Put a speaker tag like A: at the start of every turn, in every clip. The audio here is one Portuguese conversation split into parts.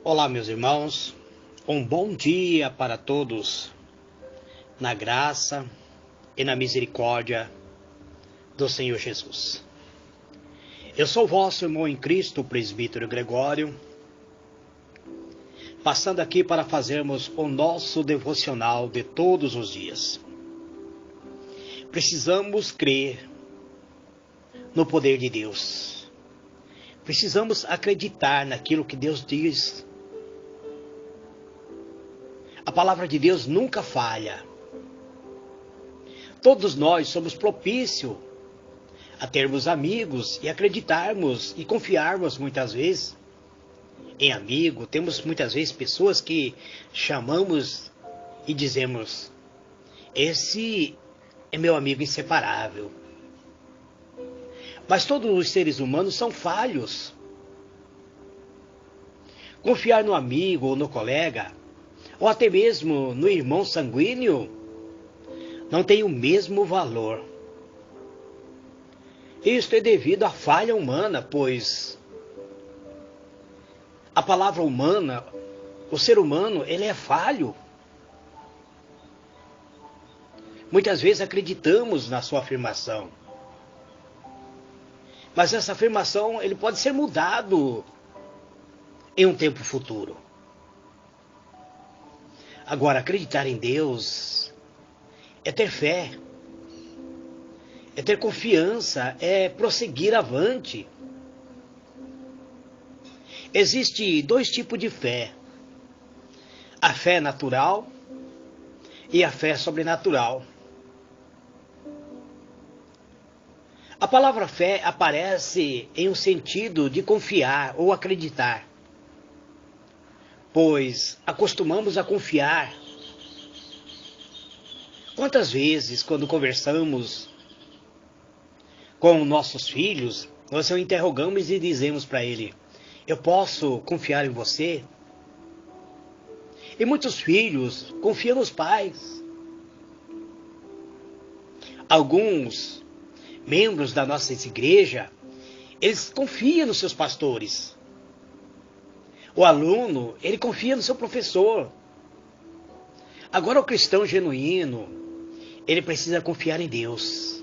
A: Olá, meus irmãos, um bom dia para todos, na graça e na misericórdia do Senhor Jesus. Eu sou vosso irmão em Cristo, o presbítero Gregório, passando aqui para fazermos o nosso devocional de todos os dias. Precisamos crer no poder de Deus. Precisamos acreditar naquilo que Deus diz. A palavra de Deus nunca falha. Todos nós somos propícios a termos amigos e acreditarmos e confiarmos muitas vezes em amigo. Temos muitas vezes pessoas que chamamos e dizemos: esse é meu amigo inseparável. Mas todos os seres humanos são falhos. Confiar no amigo ou no colega, ou até mesmo no irmão sanguíneo, não tem o mesmo valor. Isto é devido à falha humana, pois a palavra humana, o ser humano, ele é falho. Muitas vezes acreditamos na sua afirmação, mas essa afirmação ele pode ser mudado em um tempo futuro. Agora, acreditar em Deus é ter fé, é ter confiança, é prosseguir avante. Existem dois tipos de fé: a fé natural e a fé sobrenatural. A palavra fé aparece em um sentido de confiar ou acreditar, pois acostumamos a confiar. Quantas vezes, quando conversamos com nossos filhos, nós o interrogamos e dizemos para ele: eu posso confiar em você? E muitos filhos confiam nos pais. Alguns membros da nossa igreja, eles confiam nos seus pastores. O aluno, ele confia no seu professor. Agora, o cristão genuíno, ele precisa confiar em Deus.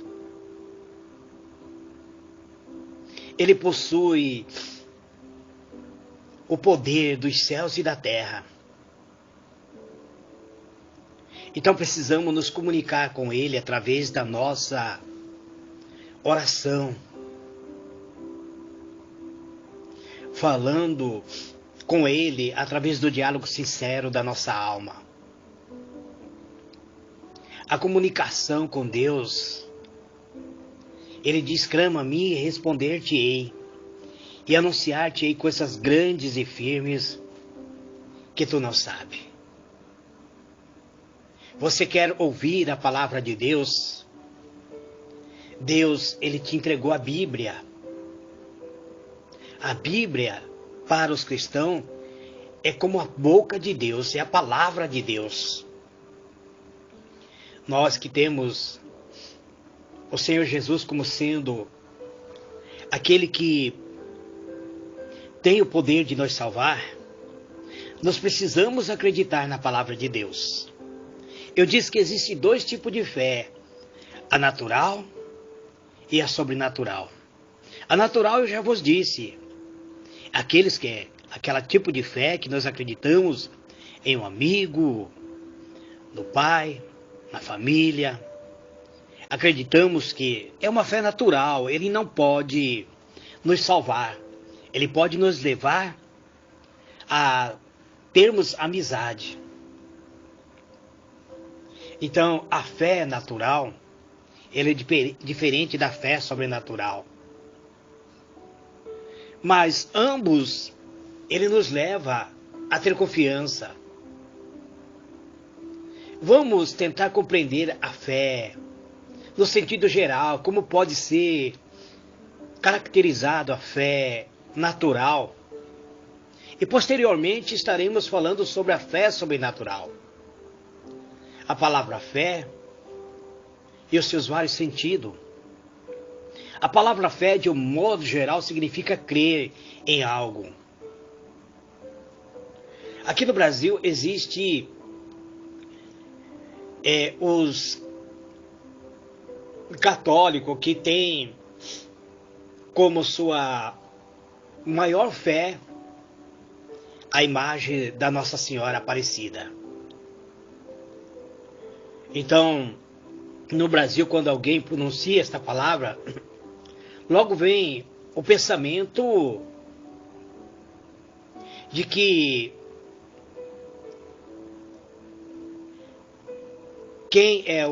A: Ele possui o poder dos céus e da terra. Então precisamos nos comunicar com Ele através da nossa oração, falando com Ele através do diálogo sincero da nossa alma. A comunicação com Deus, Ele diz: clama-me e responder-te-ei, e anunciar-te-ei coisas grandes e firmes que tu não sabes. Você quer ouvir a palavra de Deus? Deus, Ele te entregou a Bíblia. A Bíblia, para os cristãos, é como a boca de Deus, é a palavra de Deus. Nós que temos o Senhor Jesus como sendo aquele que tem o poder de nos salvar, nós precisamos acreditar na palavra de Deus. Eu disse que existem dois tipos de fé: a natural e a sobrenatural. A natural, eu já vos disse, aquela tipo de fé que nós acreditamos em um amigo, no pai, na família. Acreditamos que é uma fé natural, ele não pode nos salvar. Ele pode nos levar a termos amizade. Então, a fé natural, ela é diferente da fé sobrenatural. Mas ambos, ele nos leva a ter confiança. Vamos tentar compreender a fé no sentido geral, como pode ser caracterizado a fé natural. E posteriormente estaremos falando sobre a fé sobrenatural. A palavra fé e os seus vários sentidos. A palavra fé, de um modo geral, significa crer em algo. Aqui no Brasil existe os católicos que têm como sua maior fé a imagem da Nossa Senhora Aparecida. Então, no Brasil, quando alguém pronuncia esta palavra, logo vem o pensamento de que quem é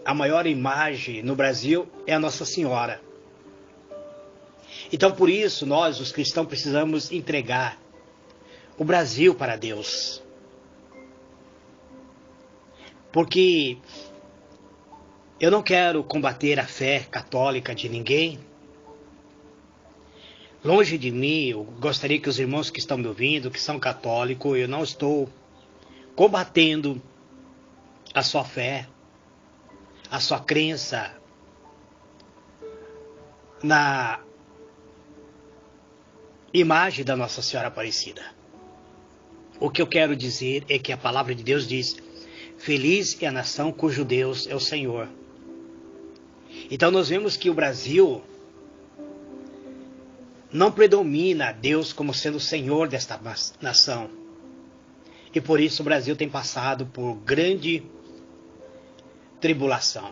A: a maior imagem no Brasil é a Nossa Senhora. Então, por isso, nós, os cristãos, precisamos entregar o Brasil para Deus. Porque eu não quero combater a fé católica de ninguém. Longe de mim, eu gostaria que os irmãos que estão me ouvindo, que são católicos, eu não estou combatendo a sua fé, a sua crença na imagem da Nossa Senhora Aparecida. O que eu quero dizer é que a palavra de Deus diz: feliz é a nação cujo Deus é o Senhor. Então nós vemos que o Brasil não predomina Deus como sendo o Senhor desta nação. E por isso o Brasil tem passado por grande tribulação.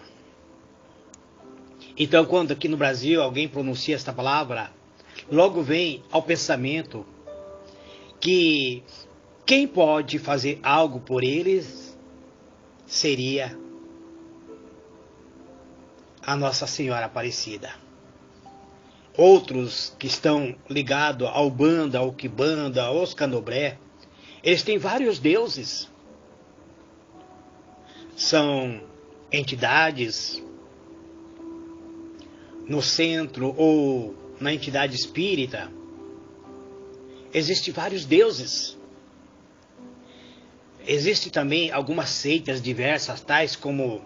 A: Então, quando aqui no Brasil alguém pronuncia esta palavra, logo vem ao pensamento que quem pode fazer algo por eles seria a Nossa Senhora Aparecida. Outros que estão ligados ao Banda, ao Quimbanda, aos Candomblé, eles têm vários deuses. São entidades no centro ou na entidade espírita. Existem vários deuses. Existem também algumas seitas diversas, tais como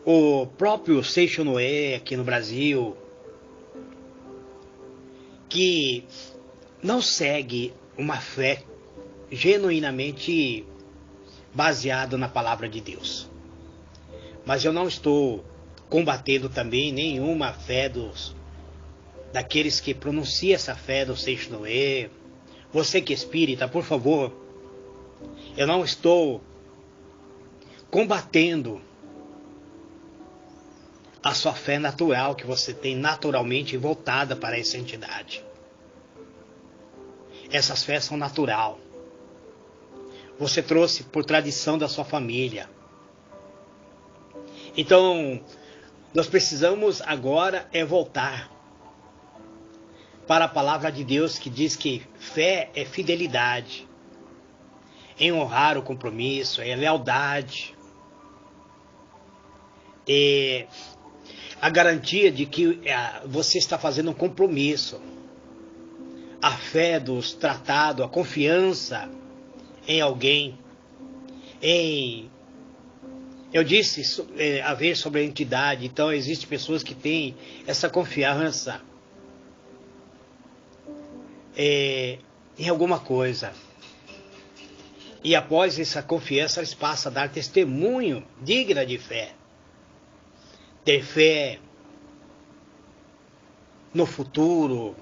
A: o próprio Seixonoé aqui no Brasil, que não segue uma fé genuinamente baseada na palavra de Deus. Mas eu não estou combatendo também nenhuma fé daqueles que pronunciam essa fé do Seixonoé. Você que é espírita, por favor, eu não estou combatendo a sua fé natural que você tem naturalmente voltada para essa entidade. Essas fés são natural. Você trouxe por tradição da sua família. Então, nós precisamos agora voltar para a palavra de Deus que diz que fé é fidelidade, em honrar o compromisso, é lealdade, é a garantia de que você está fazendo um compromisso. A fé dos tratados, a confiança em alguém. Eu disse a ver sobre a entidade, então existem pessoas que têm essa confiança em alguma coisa. E após essa confiança, eles passam a dar testemunho digno de fé. Ter fé no futuro,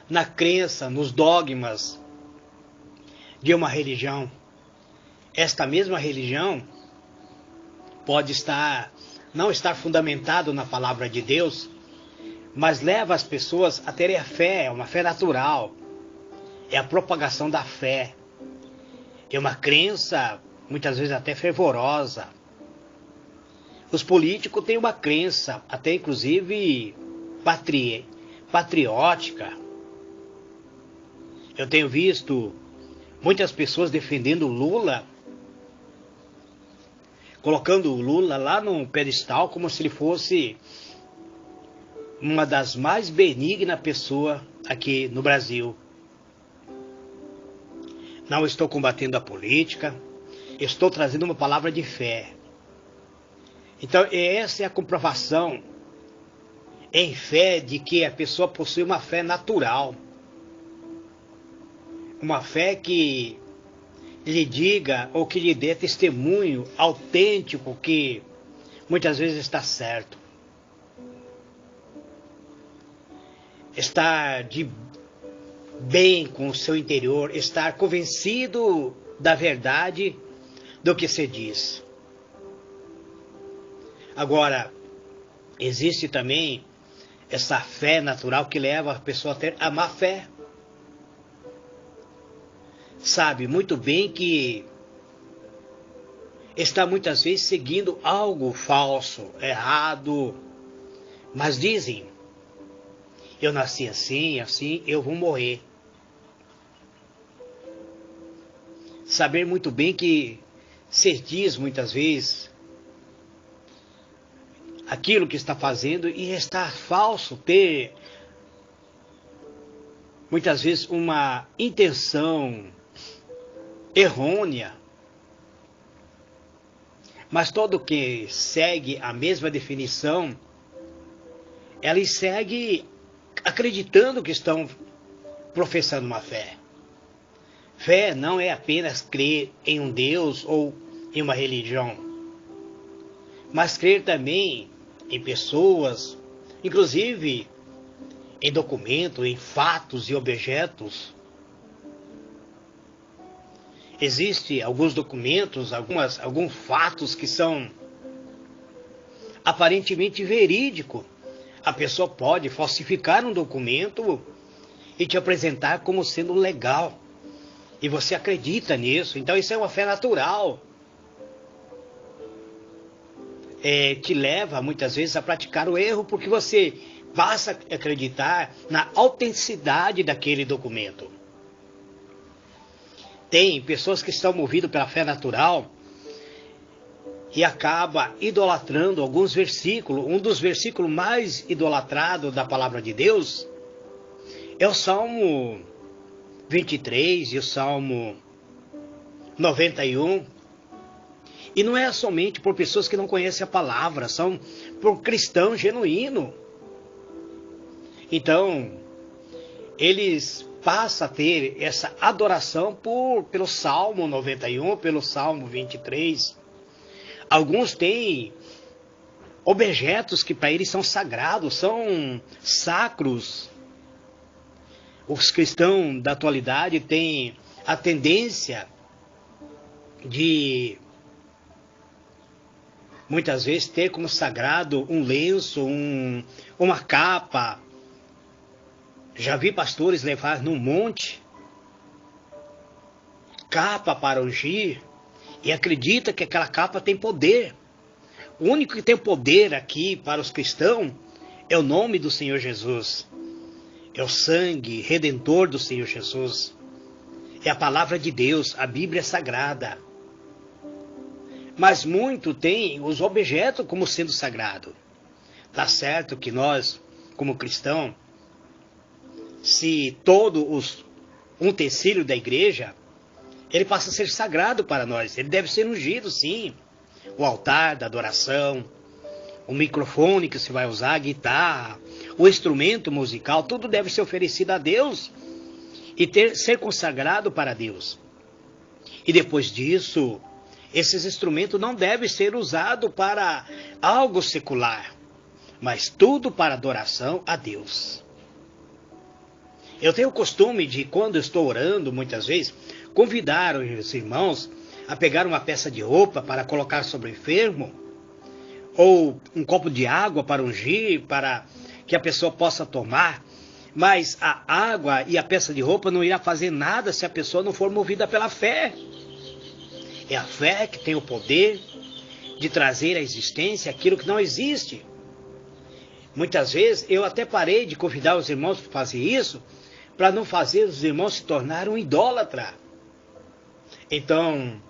A: na crença, nos dogmas de uma religião. Esta mesma religião pode não estar fundamentado na palavra de Deus, mas leva as pessoas a terem a fé, uma fé natural. É a propagação da fé. É uma crença, muitas vezes até fervorosa. Os políticos têm uma crença, até inclusive patriótica. Eu tenho visto muitas pessoas defendendo o Lula, colocando o Lula lá num pedestal como se ele fosse uma das mais benignas pessoas aqui no Brasil. Não estou combatendo a política, estou trazendo uma palavra de fé. Então, essa é a comprovação em fé de que a pessoa possui uma fé natural. Uma fé que lhe diga ou que lhe dê testemunho autêntico que muitas vezes está certo. Estar de bem com o seu interior, estar convencido da verdade do que se diz. Agora, existe também essa fé natural que leva a pessoa a ter a má fé. Sabe muito bem que está muitas vezes seguindo algo falso, errado, mas dizem: eu nasci assim, assim, eu vou morrer. Saber muito bem que se diz muitas vezes aquilo que está fazendo e está falso, ter muitas vezes uma intenção errônea. Mas todo que segue a mesma definição, ela segue acreditando que estão professando uma fé. Fé não é apenas crer em um Deus ou em uma religião, mas crer também em pessoas, inclusive em documentos, em fatos e objetos. Existem alguns documentos, alguns fatos que são aparentemente verídicos. A pessoa pode falsificar um documento e te apresentar como sendo legal. E você acredita nisso. Então isso é uma fé natural. Te leva muitas vezes a praticar o erro porque você passa a acreditar na autenticidade daquele documento. Tem pessoas que estão movidas pela fé natural e acaba idolatrando alguns versículos. Um dos versículos mais idolatrados da palavra de Deus é o Salmo 23 e o Salmo 91. E não é somente por pessoas que não conhecem a palavra, são por cristãos genuínos. Então, eles passam a ter essa adoração pelo Salmo 91, pelo Salmo 23. Alguns têm objetos que para eles são sagrados, são sacros. Os cristãos da atualidade têm a tendência de muitas vezes ter como sagrado um lenço, uma capa. Já vi pastores levar num monte capa para ungir e acredita que aquela capa tem poder. O único que tem poder aqui para os cristãos é o nome do Senhor Jesus. É o sangue redentor do Senhor Jesus. É a palavra de Deus, a Bíblia Sagrada. Mas muito tem os objetos como sendo sagrado. Tá certo que nós, como cristãos, se todo um utensílio da igreja, ele passa a ser sagrado para nós. Ele deve ser ungido, sim. O altar da adoração, o microfone que se vai usar, a guitarra, o instrumento musical, tudo deve ser oferecido a Deus e ser consagrado para Deus. E depois disso, esses instrumentos não devem ser usados para algo secular, mas tudo para adoração a Deus. Eu tenho o costume de, quando eu estou orando, muitas vezes, convidar os irmãos a pegar uma peça de roupa para colocar sobre o enfermo, ou um copo de água para ungir, para que a pessoa possa tomar. Mas a água e a peça de roupa não irá fazer nada se a pessoa não for movida pela fé. É a fé que tem o poder de trazer à existência aquilo que não existe. Muitas vezes eu até parei de convidar os irmãos para fazer isso, para não fazer os irmãos se tornarem um idólatra. Então,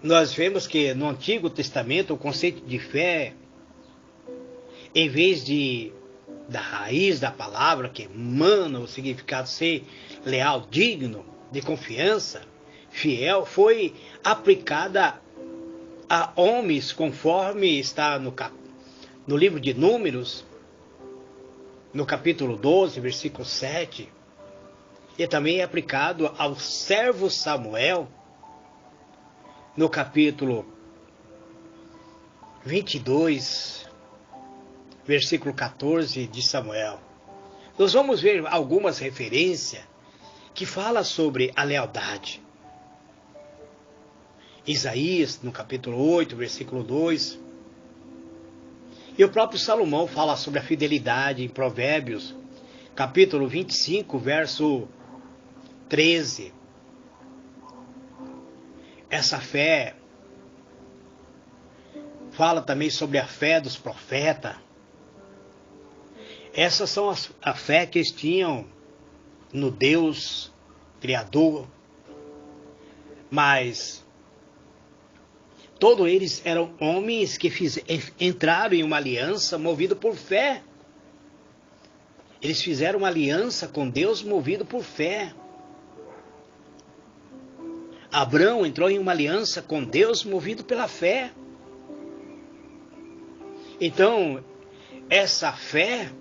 A: nós vemos que no Antigo Testamento o conceito de fé, em vez da raiz da palavra, que emana o significado ser leal, digno, de confiança, fiel, foi aplicada a homens, conforme está no no livro de Números, no capítulo 12, versículo 7, e também é aplicado ao servo Samuel, no capítulo 22, versículo 14 de Samuel. Nós vamos ver algumas referências que falam sobre a lealdade. Isaías, no capítulo 8, versículo 2. E o próprio Salomão fala sobre a fidelidade em Provérbios, capítulo 25, verso 13. Essa fé fala também sobre a fé dos profetas. Essas são a fé que eles tinham no Deus Criador. Mas todos eles eram homens que entraram em uma aliança movido por fé. Eles fizeram uma aliança com Deus movido por fé. Abraão entrou em uma aliança com Deus movido pela fé. Então, essa fé,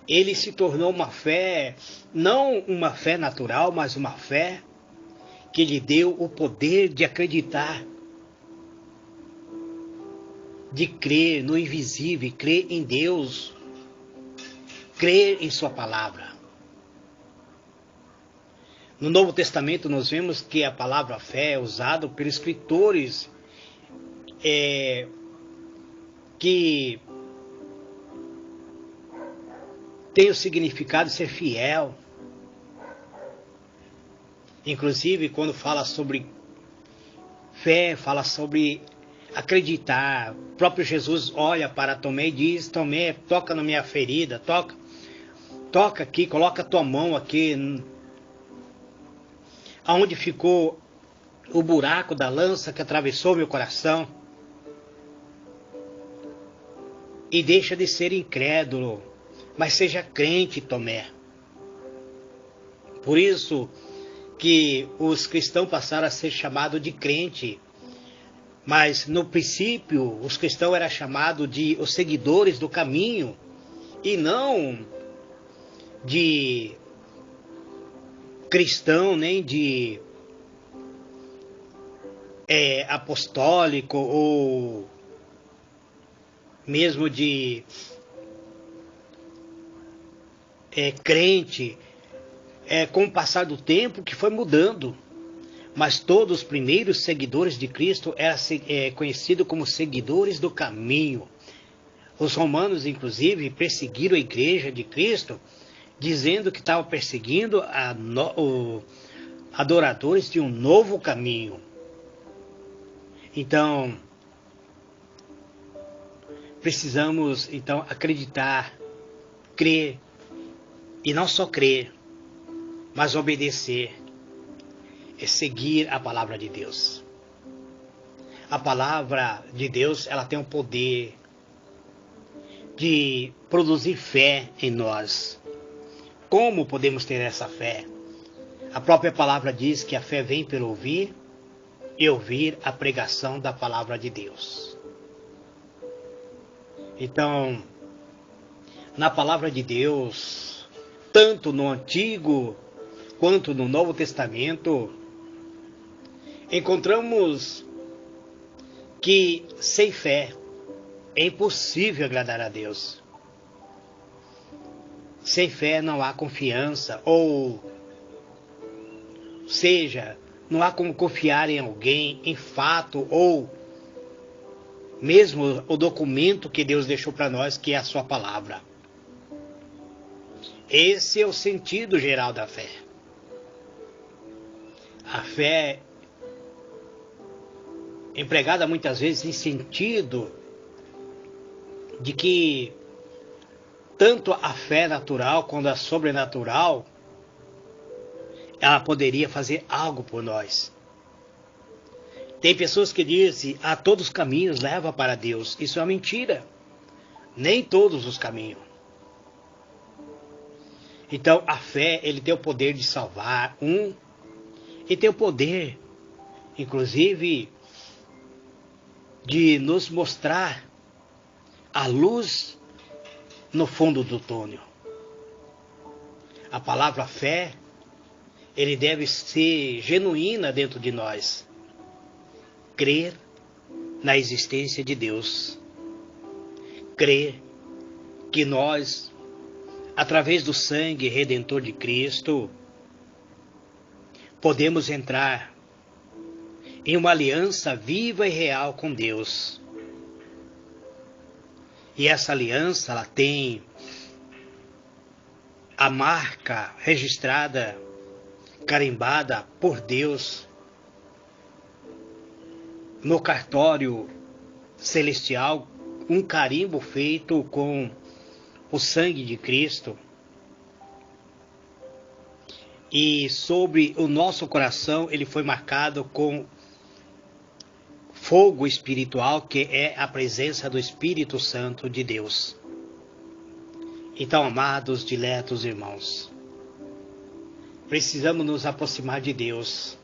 A: ele se tornou uma fé, não uma fé natural, mas uma fé que lhe deu o poder de acreditar, de crer no invisível, crer em Deus, crer em sua palavra. No Novo Testamento nós vemos que a palavra fé é usada pelos escritores que tem o significado de ser fiel. Inclusive, quando fala sobre fé, fala sobre acreditar. O próprio Jesus olha para Tomé e diz: Tomé, toca na minha ferida, toca aqui, coloca a tua mão aqui, aonde ficou o buraco da lança que atravessou meu coração. E deixa de ser incrédulo, mas seja crente, Tomé. Por isso que os cristãos passaram a ser chamados de crente. Mas no princípio, os cristãos eram chamados de os seguidores do caminho, e não de cristão, nem de apostólico, ou mesmo de crente. Com o passar do tempo que foi mudando. Mas todos os primeiros seguidores de Cristo eram conhecidos como seguidores do caminho. Os romanos, inclusive, perseguiram a igreja de Cristo, dizendo que estavam perseguindo adoradores de um novo caminho. Então, precisamos acreditar, crer, e não só crer, mas obedecer. É seguir a palavra de Deus. A palavra de Deus, ela tem o poder de produzir fé em nós. Como podemos ter essa fé? A própria palavra diz que a fé vem pelo ouvir e ouvir a pregação da palavra de Deus. Então, na palavra de Deus, tanto no Antigo quanto no Novo Testamento, encontramos que sem fé é impossível agradar a Deus. Sem fé não há confiança, ou seja, não há como confiar em alguém, em fato, ou mesmo o documento que Deus deixou para nós, que é a sua palavra. Esse é o sentido geral da fé. A fé empregada muitas vezes em sentido de que tanto a fé natural quanto a sobrenatural, ela poderia fazer algo por nós. Tem pessoas que dizem: a todos os caminhos levam para Deus. Isso é uma mentira. Nem todos os caminhos. Então a fé, ele tem o poder de salvar e tem o poder, inclusive, de nos mostrar a luz no fundo do túnel. A palavra fé, ele deve ser genuína dentro de nós. Crer na existência de Deus. Crer que nós, através do sangue redentor de Cristo, podemos entrar em uma aliança viva e real com Deus. E essa aliança, ela tem a marca registrada, carimbada por Deus no cartório celestial, um carimbo feito com o sangue de Cristo. E sobre o nosso coração ele foi marcado com fogo espiritual, que é a presença do Espírito Santo de Deus. Então, amados, diletos irmãos, precisamos nos aproximar de Deus,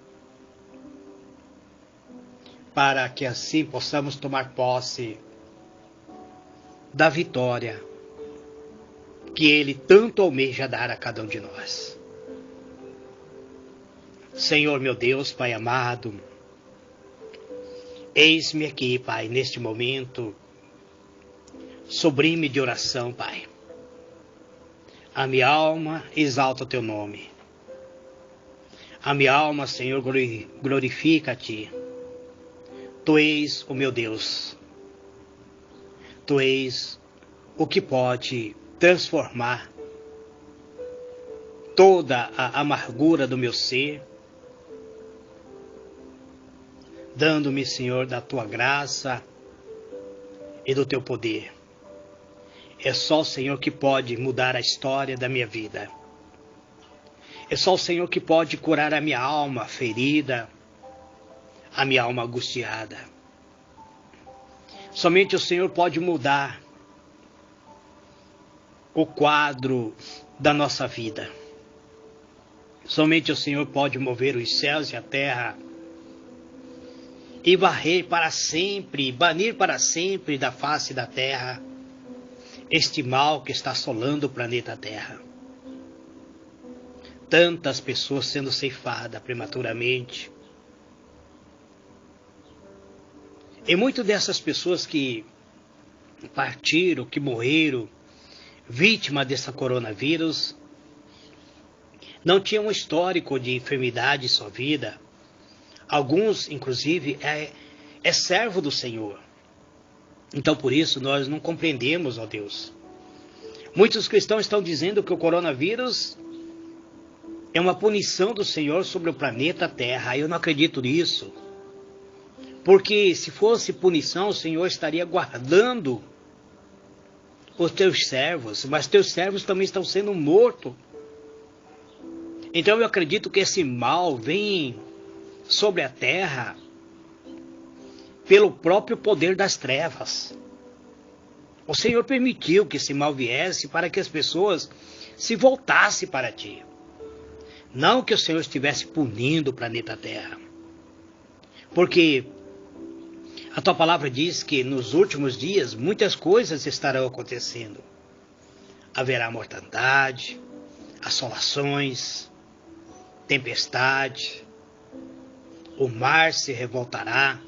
A: para que assim possamos tomar posse da vitória que Ele tanto almeja dar a cada um de nós. Senhor meu Deus, Pai amado, eis-me aqui, Pai, neste momento sublime de oração, Pai. A minha alma exalta o Teu nome. A minha alma, Senhor, glorifica a Ti. Tu és o meu Deus. Tu és o que pode transformar toda a amargura do meu ser, dando-me, Senhor, da Tua graça e do Teu poder. É só o Senhor que pode mudar a história da minha vida. É só o Senhor que pode curar a minha alma ferida, a minha alma angustiada. Somente o Senhor pode mudar o quadro da nossa vida. Somente o Senhor pode mover os céus e a terra e varrer para sempre, banir para sempre da face da terra este mal que está assolando o planeta Terra. Tantas pessoas sendo ceifadas prematuramente. E muitas dessas pessoas que partiram, que morreram, vítima dessa coronavírus, não tinham um histórico de enfermidade em sua vida. Alguns, inclusive, é servo do Senhor. Então, por isso, nós não compreendemos, ó Deus. Muitos cristãos estão dizendo que o coronavírus é uma punição do Senhor sobre o planeta Terra. Eu não acredito nisso. Porque se fosse punição, o Senhor estaria guardando os teus servos. Mas teus servos também estão sendo mortos. Então eu acredito que esse mal vem sobre a terra pelo próprio poder das trevas. O Senhor permitiu que esse mal viesse para que as pessoas se voltassem para Ti. Não que o Senhor estivesse punindo o planeta Terra. Porque a Tua palavra diz que nos últimos dias muitas coisas estarão acontecendo. Haverá mortandade, assolações, tempestade, o mar se revoltará,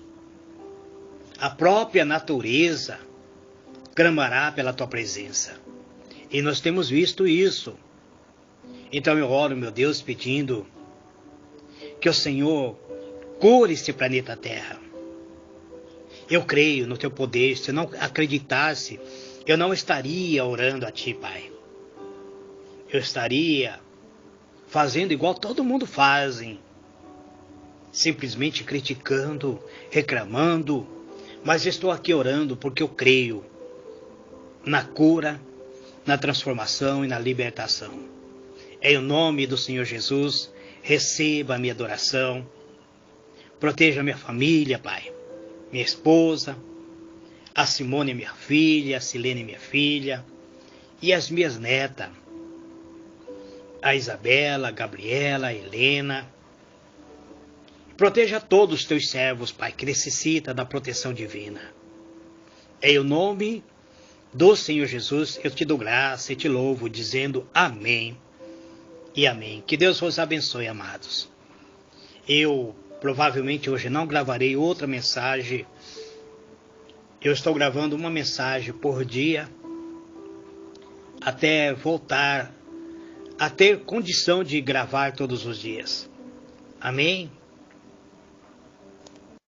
A: a própria natureza clamará pela Tua presença. E nós temos visto isso. Então eu oro, meu Deus, pedindo que o Senhor cure este planeta Terra. Eu creio no Teu poder. Se eu não acreditasse, eu não estaria orando a Ti, Pai. Eu estaria fazendo igual todo mundo faz, simplesmente criticando, reclamando. Mas estou aqui orando porque eu creio na cura, na transformação e na libertação. Em nome do Senhor Jesus, receba a minha adoração. Proteja minha família, Pai. Minha esposa, a Simone, minha filha, a Silene, minha filha, e as minhas netas, a Isabela, a Gabriela, a Helena. Proteja todos os Teus servos, Pai, que necessitam da proteção divina. Em o nome do Senhor Jesus, eu te dou graça e te louvo, dizendo amém e amém. Que Deus vos abençoe, amados. Eu provavelmente hoje não gravarei outra mensagem. Eu estou gravando uma mensagem por dia até voltar a ter condição de gravar todos os dias. Amém?